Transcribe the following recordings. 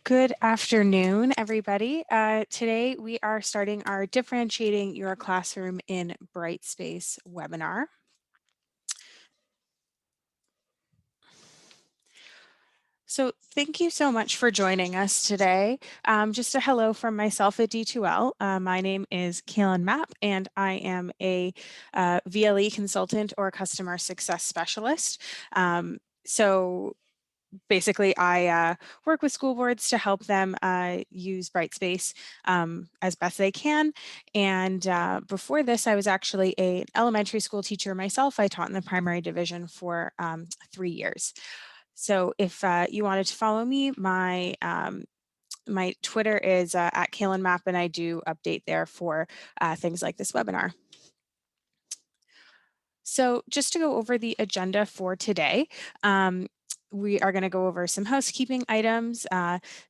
Good afternoon, everybody. Today we are starting our Differentiating Your Classroom in Brightspace webinar. So thank you so much for joining us today. Just a hello from myself at D2L. My name is Kaylin Mapp, and I am a VLE consultant or customer success specialist. So basically, I work with school boards to help them use Brightspace as best they can. And before this, I was actually an elementary school teacher myself. I taught in the primary division for 3 years. So if you wanted to follow me, my Twitter is at Kaylin Mapp, and I do update there for things like this webinar. So just to go over the agenda for today, we are going to go over some housekeeping items,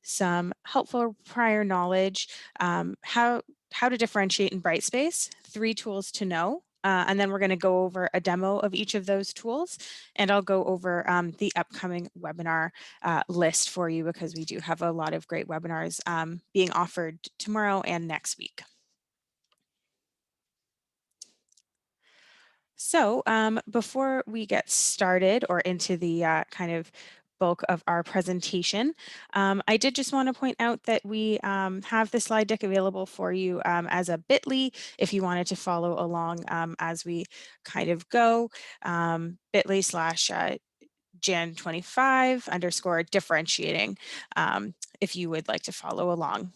some helpful prior knowledge, how to differentiate in Brightspace, 3 tools to know, and then we're going to go over a demo of each of those tools, and I'll go over the upcoming webinar list for you because we do have a lot of great webinars being offered tomorrow and next week. So before we get started or into the kind of bulk of our presentation, I did just want to point out that we have the slide deck available for you as a bit.ly if you wanted to follow along as we kind of go, bit.ly/ Jan25 _ differentiating if you would like to follow along.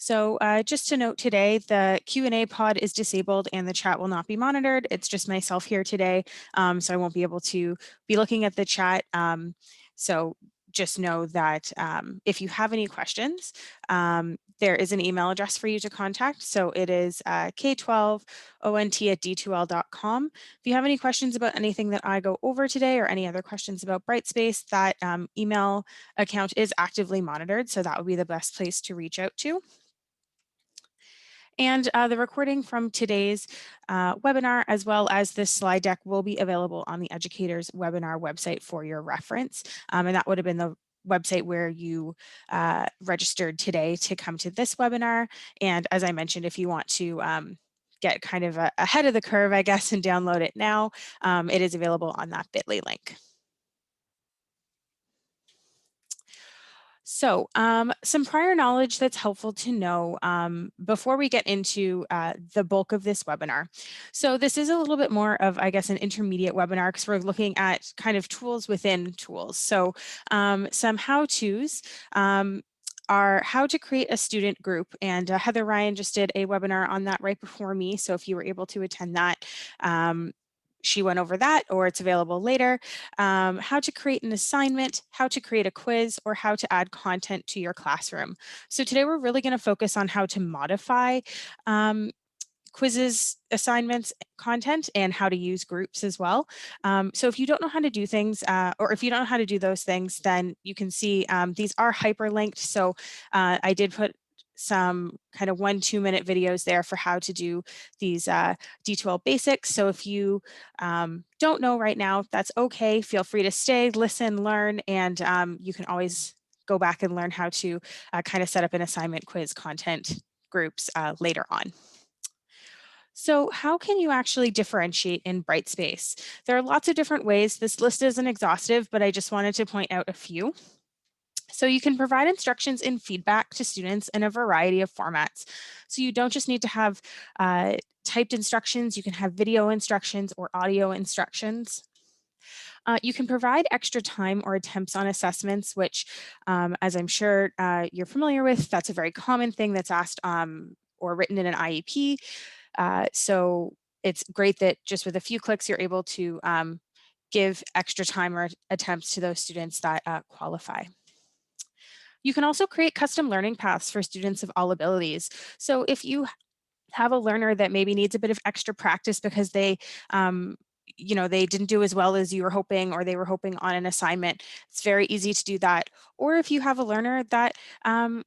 So just to note today, the Q&A pod is disabled and the chat will not be monitored. It's just myself here today, so I won't be able to be looking at the chat. So just know that if you have any questions, there is an email address for you to contact. So it is k12ont@d2l.com. If you have any questions about anything that I go over today or any other questions about Brightspace, that email account is actively monitored. So that would be the best place to reach out to. And the recording from today's webinar, as well as this slide deck, will be available on the educator's webinar website for your reference. And that would have been the website where you registered today to come to this webinar. And as I mentioned, if you want to get kind of ahead of the curve, I guess, and download it now, it is available on that bit.ly link. So some prior knowledge that's helpful to know before we get into the bulk of this webinar. So this is a little bit more of, I guess, an intermediate webinar because we're looking at kind of tools within tools. So some how-tos are how to create a student group. And Heather Ryan just did a webinar on that right before me. So if you were able to attend that, she went over that, or it's available later. How to create an assignment, how to create a quiz, or how to add content to your classroom. So today we're really going to focus on how to modify quizzes, assignments, content, and how to use groups as well. So if you don't know how to do things, or if you don't know how to do those things, then you can see these are hyperlinked. So I did put some kind of 1-2 minute videos there for how to do these D2L basics. So if you don't know right now, that's okay. Feel free to stay, listen, learn, and you can always go back and learn how to kind of set up an assignment, quiz, content groups later on. So how can you actually differentiate in Brightspace? There are lots of different ways. This list isn't exhaustive, but I just wanted to point out a few. So you can provide instructions and feedback to students in a variety of formats. So you don't just need to have typed instructions, you can have video instructions or audio instructions. You can provide extra time or attempts on assessments, which, as I'm sure you're familiar with, that's a very common thing that's asked or written in an IEP. So it's great that just with a few clicks, you're able to give extra time or attempts to those students that qualify. You can also create custom learning paths for students of all abilities. So if you have a learner that maybe needs a bit of extra practice because they they didn't do as well as you were hoping, or they were hoping on an assignment, it's very easy to do that. Or if you have a learner that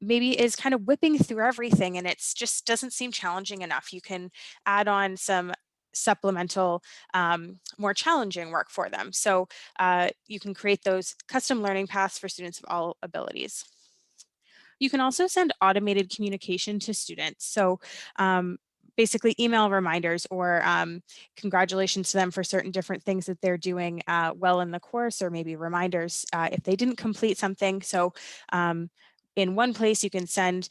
maybe is kind of whipping through everything and it's just doesn't seem challenging enough, you can add on some supplemental, more challenging work for them. So you can create those custom learning paths for students of all abilities. You can also send automated communication to students. So basically email reminders or congratulations to them for certain different things that they're doing well in the course, or maybe reminders if they didn't complete something. So in one place, you can send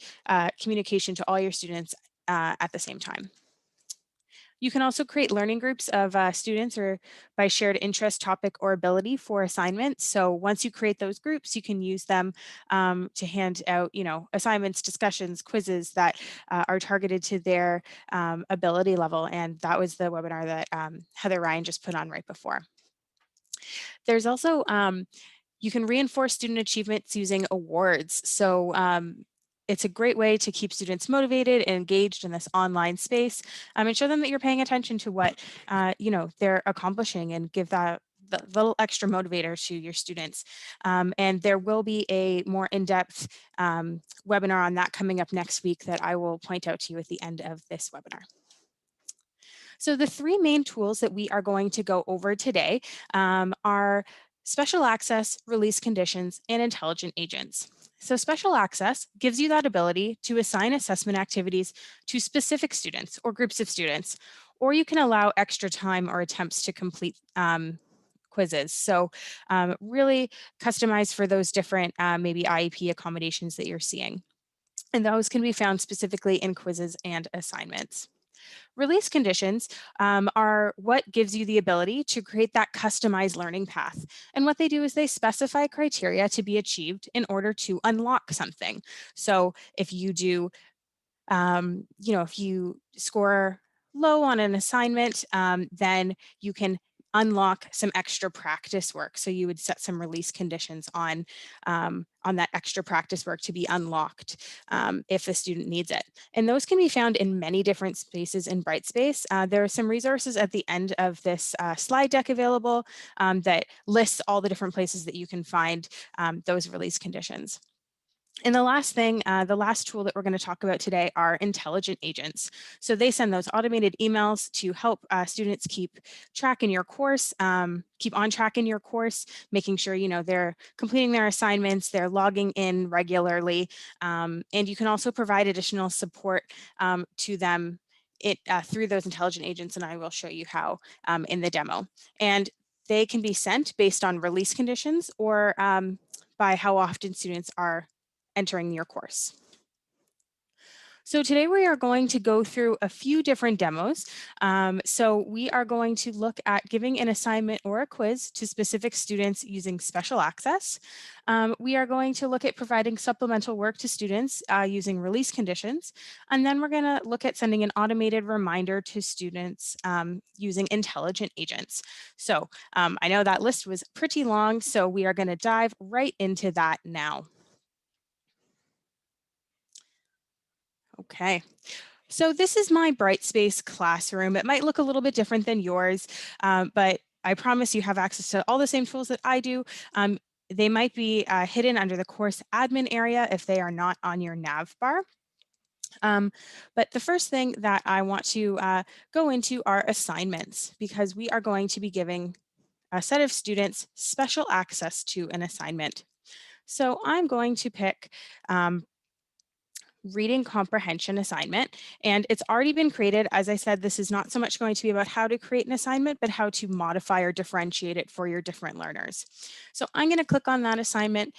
communication to all your students at the same time. You can also create learning groups of students or by shared interest, topic, or ability for assignments. So once you create those groups, you can use them to hand out, assignments, discussions, quizzes that are targeted to their ability level. And that was the webinar that Heather Ryan just put on right before. There's also you can reinforce student achievements using awards. So it's a great way to keep students motivated and engaged in this online space and show them that you're paying attention to what they're accomplishing, and give that the little extra motivator to your students. And there will be a more in-depth webinar on that coming up next week that I will point out to you at the end of this webinar. So the three main tools that we are going to go over today are special access, release conditions, and intelligent agents. So special access gives you that ability to assign assessment activities to specific students or groups of students, or you can allow extra time or attempts to complete quizzes. So really customized for those different maybe IEP accommodations that you're seeing. And those can be found specifically in quizzes and assignments. Release conditions are what gives you the ability to create that customized learning path. And what they do is they specify criteria to be achieved in order to unlock something. So if you do, if you score low on an assignment, then you can unlock some extra practice work. So you would set some release conditions on that extra practice work to be unlocked if the student needs it. And those can be found in many different spaces in Brightspace. There are some resources at the end of this slide deck available that lists all the different places that you can find those release conditions. And the last thing, the last tool that we're going to talk about today are intelligent agents. So they send those automated emails to help students keep track in your course, keep on track in your course, making sure they're completing their assignments, they're logging in regularly, and you can also provide additional support to them through those intelligent agents, and I will show you how in the demo. And they can be sent based on release conditions or by how often students are entering your course. So today we are going to go through a few different demos. So we are going to look at giving an assignment or a quiz to specific students using special access. We are going to look at providing supplemental work to students using release conditions. And then we're going to look at sending an automated reminder to students using intelligent agents. So I know that list was pretty long, so we are going to dive right into that now. Okay, so this is my Brightspace classroom. It might look a little bit different than yours, but I promise you have access to all the same tools that I do. They might be hidden under the course admin area if they are not on your nav bar. But the first thing that I want to go into are assignments, because we are going to be giving a set of students special access to an assignment. So I'm going to pick reading comprehension assignment, and it's already been created. As I said, this is not so much going to be about how to create an assignment, but how to modify or differentiate it for your different learners. So I'm going to click on that assignment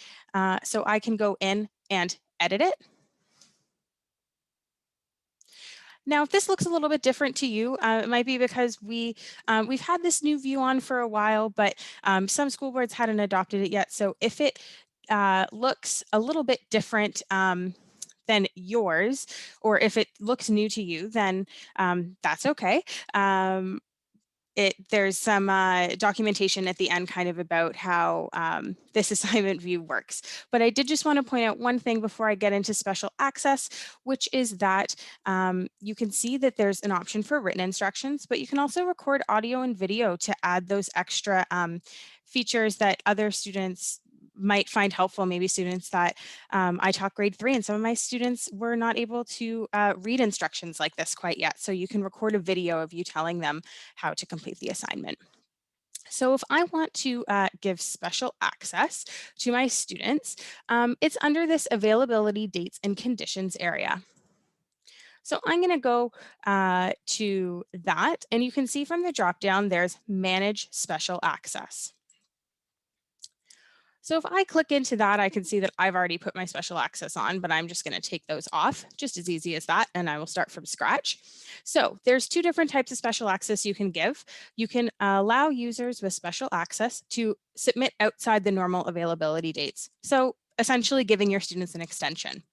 so I can go in and edit it. Now, if this looks a little bit different to you, it might be because we've had this new view on for a while, but some school boards hadn't adopted it yet. So if it looks a little bit different than yours, or if it looks new to you, then that's okay. There's some documentation at the end kind of about how this assignment view works. But I did just want to point out one thing before I get into special access, which is that you can see that there's an option for written instructions, but you can also record audio and video to add those extra features that other students might find helpful. Maybe students that I taught grade 3, and some of my students were not able to read instructions like this quite yet. So you can record a video of you telling them how to complete the assignment. So if I want to give special access to my students, it's under this availability dates and conditions area. So I'm going to go to that, and you can see from the dropdown, there's manage special access. So if I click into that, I can see that I've already put my special access on, but I'm just going to take those off, just as easy as that, and I will start from scratch. So there's two different types of special access you can give. You can allow users with special access to submit outside the normal availability dates. So essentially giving your students an extension.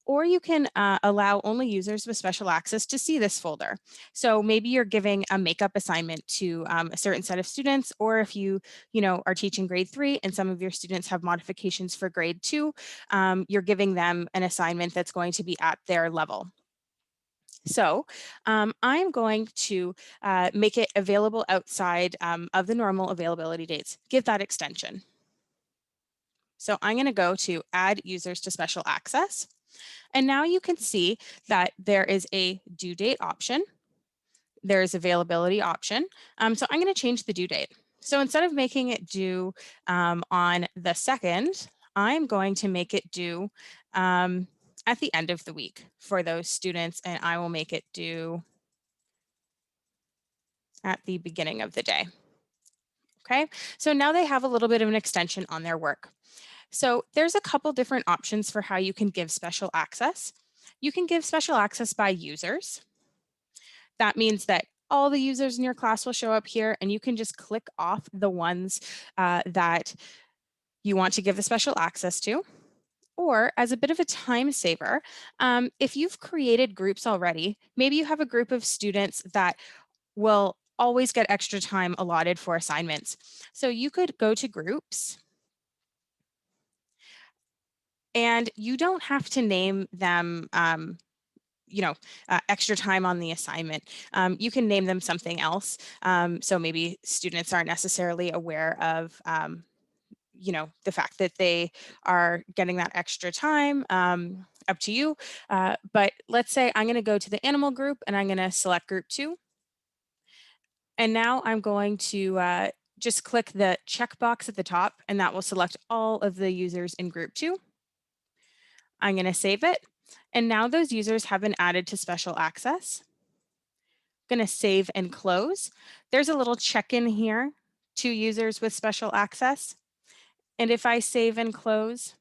Or you can allow only users with special access to see this folder. So maybe you're giving a makeup assignment to a certain set of students, or if you are teaching grade 3 and some of your students have modifications for grade 2, you're giving them an assignment that's going to be at their level. So I'm going to make it available outside of the normal availability dates. Give that extension. So I'm going to go to add users to special access. And now you can see that there is a due date option. There's availability option. So I'm going to change the due date. So instead of making it due on the 2nd, I'm going to make it due at the end of the week for those students, and I will make it due at the beginning of the day. Okay, so now they have a little bit of an extension on their work. So there's a couple different options for how you can give special access. You can give special access by users. That means that all the users in your class will show up here, and you can just click off the ones that you want to give the special access to. Or as a bit of a time saver, if you've created groups already, maybe you have a group of students that will always get extra time allotted for assignments. So you could go to groups, and you don't have to name them extra time on the assignment. You can name them something else. So maybe students aren't necessarily aware of the fact that they are getting that extra time. Up to you. But let's say I'm going to go to the animal group, and I'm going to select group 2. And now I'm going to just click the checkbox at the top, and that will select all of the users in group 2. I'm going to save it. And now those users have been added to special access. Going to save and close. There's a little check-in here to users with special access. And if I save and close,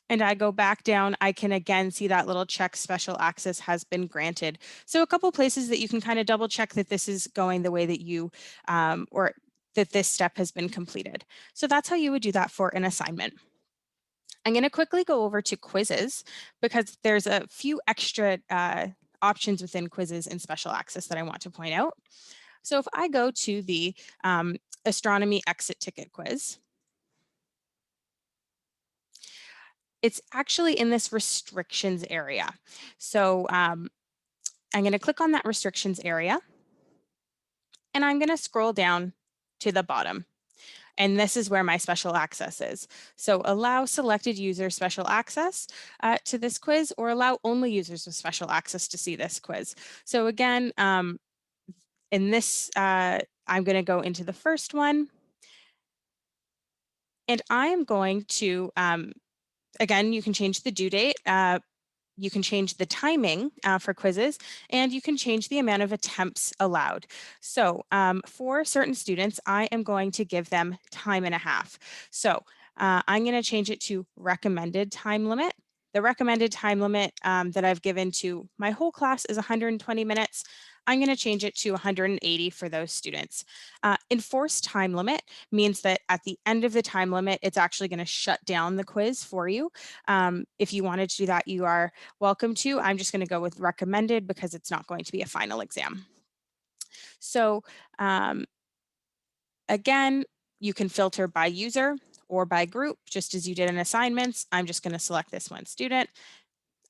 and I go back down, I can again see that little check special access has been granted. So a couple places that you can kind of double check that this is going the way that you, or that this step has been completed. So that's how you would do that for an assignment. I'm going to quickly go over to quizzes because there's a few extra options within quizzes and special access that I want to point out. So if I go to the astronomy exit ticket quiz, it's actually in this restrictions area. So I'm going to click on that restrictions area, and I'm going to scroll down to the bottom. And this is where my special access is. So allow selected users special access to this quiz, or allow only users with special access to see this quiz. So again, in this, I'm going to go into the first one. And I'm going to, again, you can change the due date. You can change the timing for quizzes, and you can change the amount of attempts allowed. So for certain students, I am going to give them time and a half. So I'm going to change it to recommended time limit. The recommended time limit that I've given to my whole class is 120 minutes. I'm going to change it to 180 for those students. Enforced time limit means that at the end of the time limit, it's actually going to shut down the quiz for you. If you wanted to do that, you are welcome to. I'm just going to go with recommended because it's not going to be a final exam. So again, you can filter by user or by group, just as you did in assignments. I'm just going to select this one student,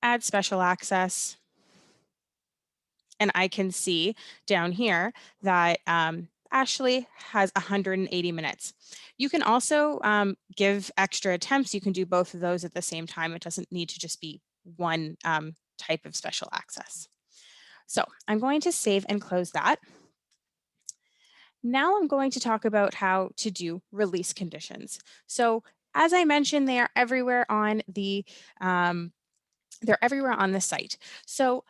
add special access. And I can see down here that Ashley has 180 minutes. You can also give extra attempts. You can do both of those at the same time. It doesn't need to just be one type of special access. So I'm going to save and close that. Now I'm going to talk about how to do release conditions. So as I mentioned, they are everywhere on um, they're everywhere on the site. So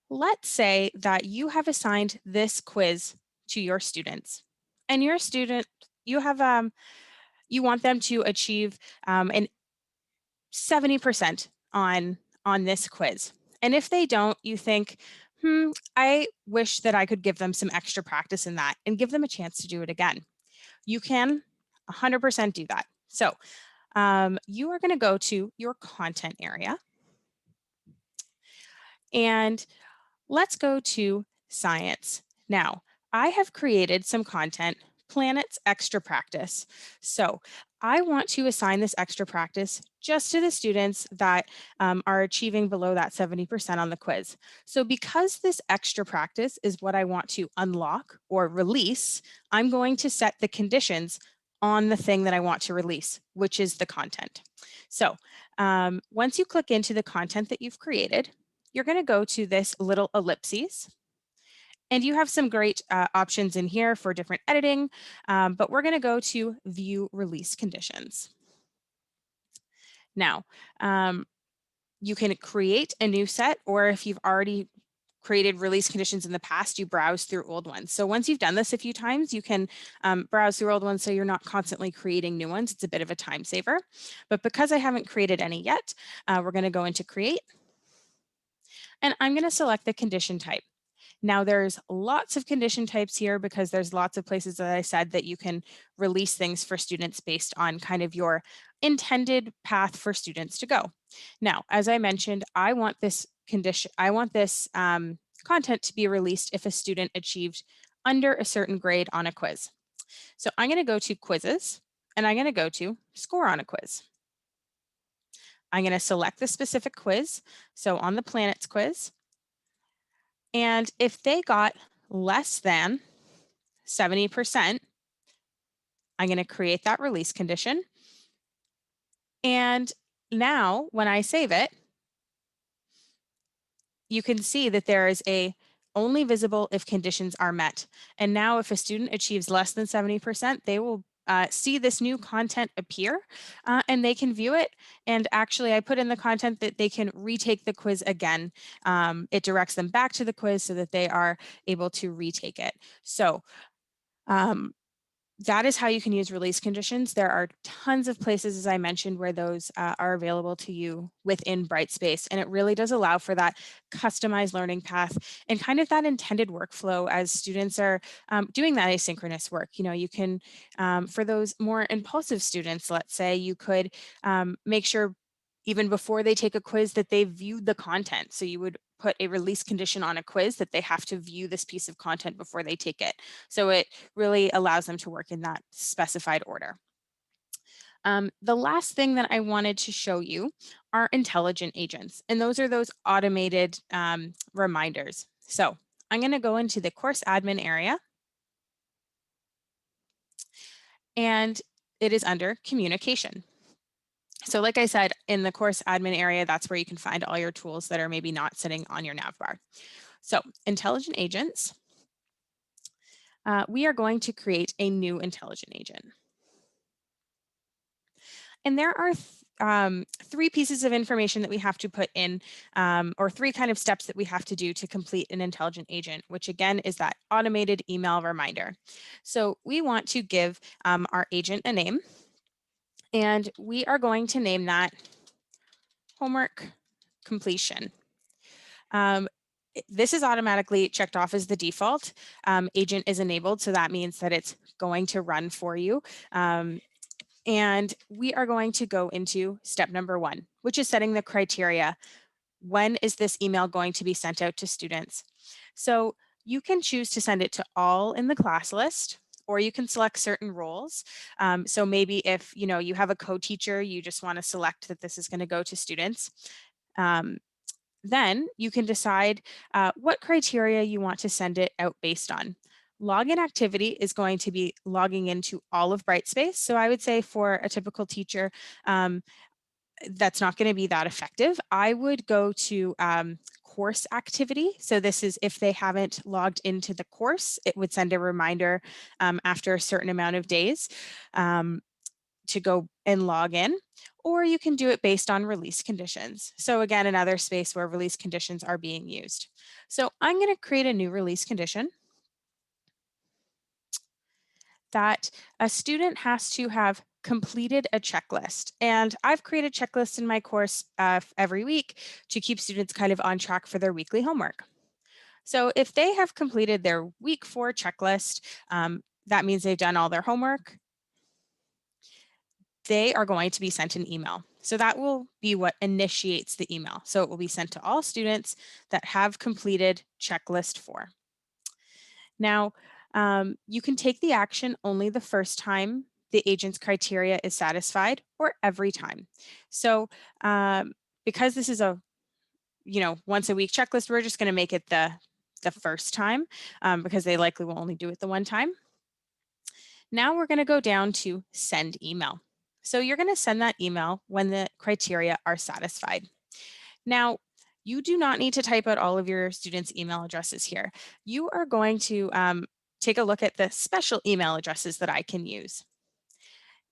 let's say that you have assigned this quiz to your students, and your student, you have you want them to achieve an 70% on this quiz. And if they don't, you think, I wish that I could give them some extra practice in that and give them a chance to do it again. You can 100% do that. So you are going to go to your content area, and let's go to science. Now, I have created some content, planets extra practice. So I want to assign this extra practice just to the students that are achieving below that 70% on the quiz. So because this extra practice is what I want to unlock or release, I'm going to set the conditions on the thing that I want to release, which is the content. So once you click into the content that you've created, you're going to go to this little ellipses, and you have some great options in here for different editing, but we're going to go to view release conditions. Now, you can create a new set, or if you've already created release conditions in the past, you browse through old ones. So once you've done this a few times, you can browse through old ones so you're not constantly creating new ones. It's a bit of a time saver. But because I haven't created any yet, we're going to go into create, and I'm going to select the condition type. Now there's lots of condition types here because there's lots of places that I said that you can release things for students based on kind of your intended path for students to go. Now, as I mentioned, I want this content to be released if a student achieved under a certain grade on a quiz. So I'm going to go to quizzes, and I'm going to go to score on a quiz. I'm going to select the specific quiz. So on the planets quiz, and if they got less than 70%, I'm going to create that release condition. And now when I save it, you can see that there is a only visible if conditions are met. And now if a student achieves less than 70%, they will see this new content appear and they can view it. And actually I put in the content that they can retake the quiz again. It directs them back to the quiz so that they are able to retake it. So that is how you can use release conditions. There are tons of places, as I mentioned, where those are available to you within Brightspace, and it really does allow for that customized learning path and kind of that intended workflow as students are doing that asynchronous work. You know, you can, for those more impulsive students, let's say, you could make sure even before they take a quiz that they viewed the content. So you would put a release condition on a quiz that they have to view this piece of content before they take it. So it really allows them to work in that specified order. The last thing that I wanted to show you are intelligent agents, and those are those automated reminders. So I'm going to go into the course admin area, and it is under communication. So like I said, in the course admin area, that's where you can find all your tools that are maybe not sitting on your nav bar. So intelligent agents, we are going to create a new intelligent agent. And there are three pieces of information that we have to put in, or three kind of steps that we have to do to complete an intelligent agent, which again is that automated email reminder. So we want to give our agent a name, and we are going to name that homework completion. This is automatically checked off as the default. Agent is enabled, so that means that it's going to run for you. And we are going to go into step number 1, which is setting the criteria. When is this email going to be sent out to students? So you can choose to send it to all in the class list, or you can select certain roles. So maybe if you have a co-teacher, you just want to select that this is going to go to students. Then you can decide what criteria you want to send it out based on. Login activity is going to be logging into all of Brightspace. So I would say for a typical teacher, that's not going to be that effective. I would go to course activity. So this is if they haven't logged into the course, it would send a reminder after a certain amount of days to go and log in, or you can do it based on release conditions. So again, another space where release conditions are being used. So I'm going to create a new release condition that a student has to have completed a checklist. And I've created checklists in my course every week to keep students kind of on track for their weekly homework. So if they have completed their week 4 checklist, that means they've done all their homework. They are going to be sent an email. So that will be what initiates the email. So it will be sent to all students that have completed checklist 4. Now, you can take the action only the first time the agent's criteria is satisfied or every time. So because this is a once a week checklist, we're just going to make it the first time because they likely will only do it the one time. Now we're going to go down to send email. So you're going to send that email when the criteria are satisfied. Now, you do not need to type out all of your students' email addresses here. You are going to take a look at the special email addresses that I can use.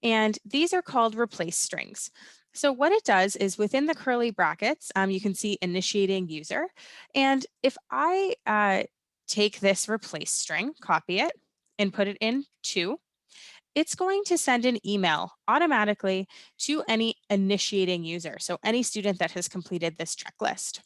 And these are called replace strings. So what it does is within the curly brackets, you can see initiating user. And if I take this replace string, copy it, and put it in 2, it's going to send an email automatically to any initiating user, so any student that has completed this checklist.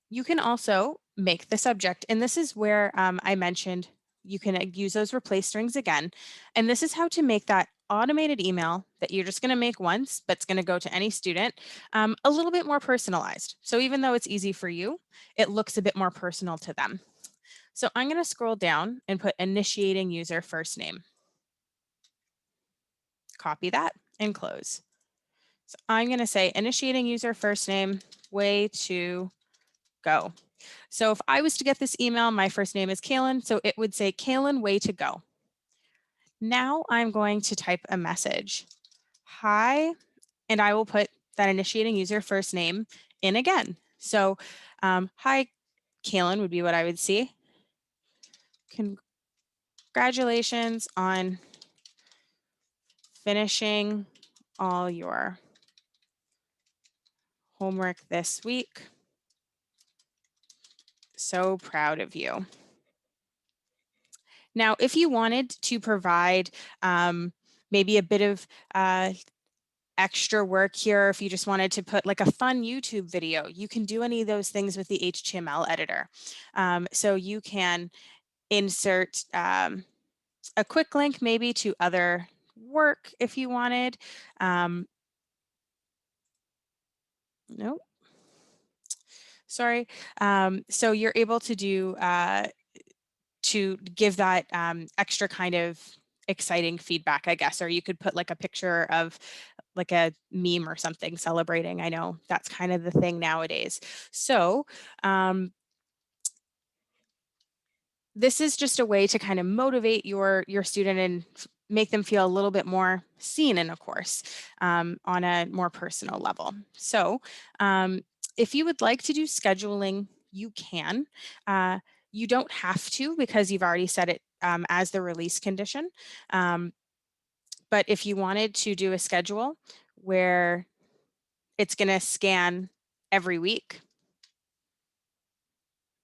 You can also make the subject, and this is where I mentioned you can use those replace strings again. And this is how to make that automated email that you're just going to make once, but it's going to go to any student, a little bit more personalized. So even though it's easy for you, it looks a bit more personal to them. So I'm going to scroll down and put initiating user first name. Copy that and close. So I'm going to say initiating user first name, way to go. So if I was to get this email, my first name is Kaylin, so it would say Kaylin, way to go. Now I'm going to type a message. Hi, and I will put that initiating user first name in again. So hi, Kaylin would be what I would see. Congratulations on finishing all your homework this week. So proud of you. Now, if you wanted to provide maybe a bit of extra work here, if you just wanted to put like a fun YouTube video, you can do any of those things with the HTML editor. So you can insert a quick link maybe to other work if you wanted. Nope. Sorry. So you're able to do to give that extra kind of exciting feedback, I guess, or you could put like a picture of like a meme or something celebrating. I know that's kind of the thing nowadays. So this is just a way to kind of motivate your student and make them feel a little bit more seen in a course on a more personal level. So if you would like to do scheduling, you can. You don't have to because you've already set it as the release condition. But if you wanted to do a schedule where it's going to scan every week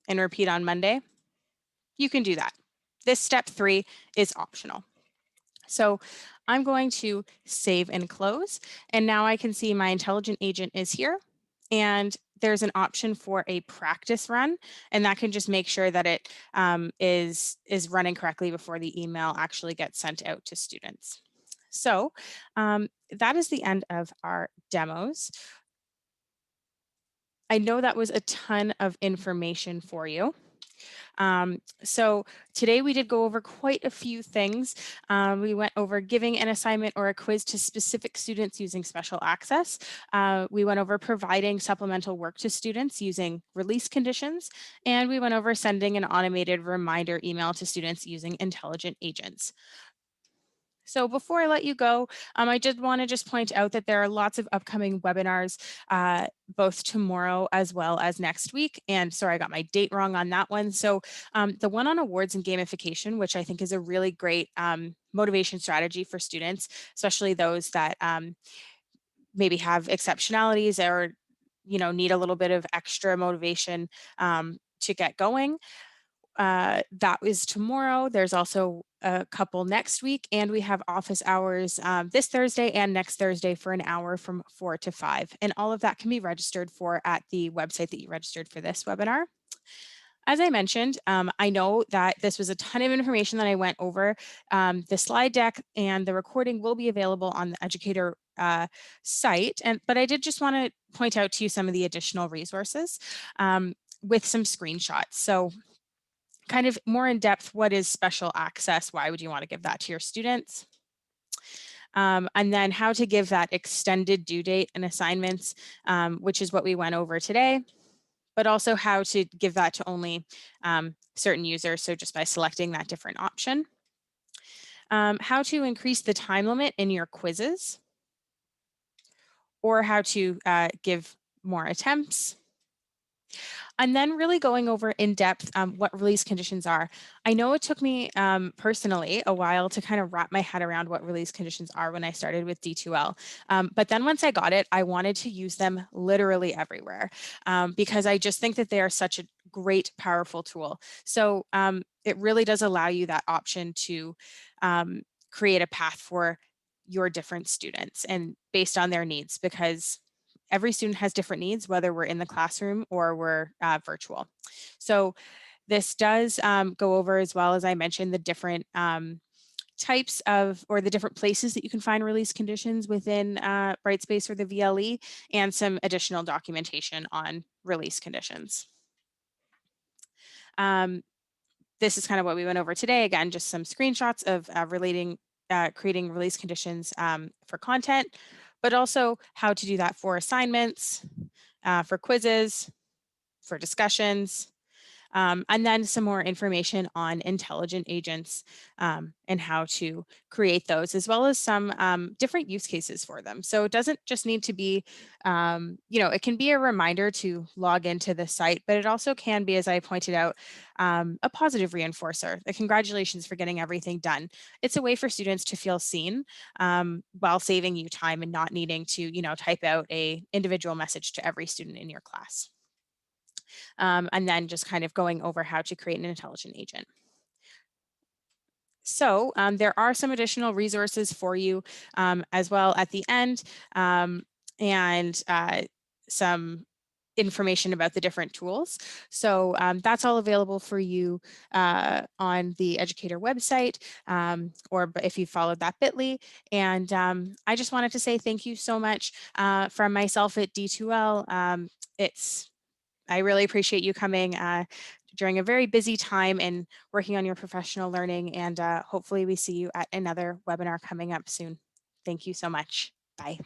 and repeat on Monday, you can do that. This step 3 is optional. So I'm going to save and close. And now I can see my intelligent agent is here. And there's an option for a practice run, and that can just make sure that it is running correctly before the email actually gets sent out to students. So that is the end of our demos. I know that was a ton of information for you. So today we did go over quite a few things. We went over giving an assignment or a quiz to specific students using special access. We went over providing supplemental work to students using release conditions, and we went over sending an automated reminder email to students using intelligent agents. So before I let you go, I did want to just point out that there are lots of upcoming webinars, both tomorrow as well as next week. And sorry, I got my date wrong on that one. So the one on awards and gamification, which I think is a really great motivation strategy for students, especially those that maybe have exceptionalities or need a little bit of extra motivation to get going. That is tomorrow. There's also a couple next week, and we have office hours this Thursday and next Thursday for an hour from 4 to 5. And all of that can be registered for at the website that you registered for this webinar. As I mentioned, I know that this was a ton of information that I went over. The slide deck and the recording will be available on the educator site, but I did just want to point out to you some of the additional resources with some screenshots. So kind of more in depth, what is special access? Why would you want to give that to your students? And then how to give that extended due date and assignments, which is what we went over today, but also how to give that to only certain users. So just by selecting that different option. How to increase the time limit in your quizzes, or how to give more attempts. And then really going over in depth what release conditions are. I know it took me personally a while to kind of wrap my head around what release conditions are when I started with D2L. But then once I got it, I wanted to use them literally everywhere because I just think that they are such a great, powerful tool. So it really does allow you that option to create a path for your different students and based on their needs, because every student has different needs, whether we're in the classroom or we're virtual. So this does go over, as well as I mentioned, the different types of, or the different places that you can find release conditions within Brightspace or the VLE, and some additional documentation on release conditions. This is kind of what we went over today. Again, just some screenshots of creating release conditions for content, but also how to do that for assignments, for quizzes, for discussions, and then some more information on intelligent agents and how to create those, as well as some different use cases for them. So it doesn't just need to be, it can be a reminder to log into the site, but it also can be, as I pointed out, a positive reinforcer. Congratulations for getting everything done. It's a way for students to feel seen while saving you time and not needing to, type out a individual message to every student in your class. And then just kind of going over how to create an intelligent agent. So there are some additional resources for you as well at the end, and some information about the different tools. So that's all available for you on the educator website, or if you followed that bit.ly. And I just wanted to say thank you so much from myself at D2L. I really appreciate you coming during a very busy time and working on your professional learning. And hopefully we see you at another webinar coming up soon. Thank you so much. Bye.